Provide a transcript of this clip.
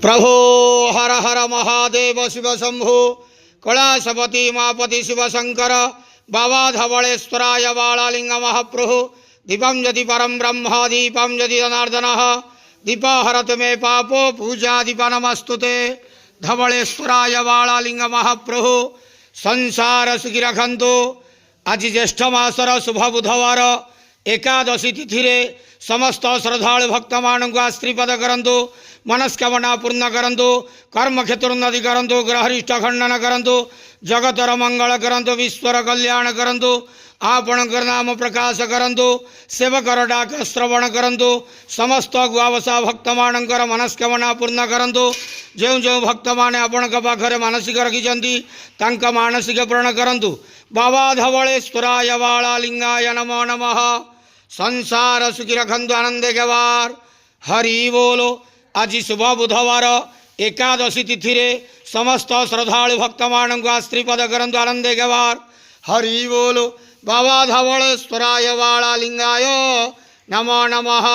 प्रभो हर हर महादेव शिव शंभो कैलासपति मापति शिव शंकर बाबा धवलेश्वराय बालालिंग महाप्रभु दीपम यदि परम ब्रह्म दीपम यदि जनार्दन दीपहरत मे पापो पूजा दीप नमस्तुते धवलेश्वराय बालालिंग महाप्रभु संसार सुखी रखंतु। आज ज्येष्ठ मासर शुभ बुधवार एकादशी तिथि समस्त श्रद्धालु भक्त मान आश्रीपद करंतु मनस्कामना पूर्ण करंतु कर्म क्षेत्रोन्नति करंतु ग्रहरिष्ठ खंडन करंतु जगतर मंगल करंतु विश्वर कल्याण करंतु आपणकर नाम प्रकाश करंतु सेवकर डाक श्रवण करंतु समस्त गुआवसा भक्त मानकर मनस्कामना पूर्ण करंतु जो जो भक्त माने आपण पाखरे मानसिक रखिछंती तांका मानसिक पूर्ण करंतु। बाबा धवलेश्वराय बालालिंगाय नमो नमः। संसार सुखी रखंतु आनंदे गवार हरि बोलो। आज शुभ बुधवार एकादशी तिथि समस्त श्रद्धालु भक्त मान आश्रीपद करंतु आनंदे गवार हरि बोलो। बाबा धवलेश्वराय बालालिंगाय नमो नमः।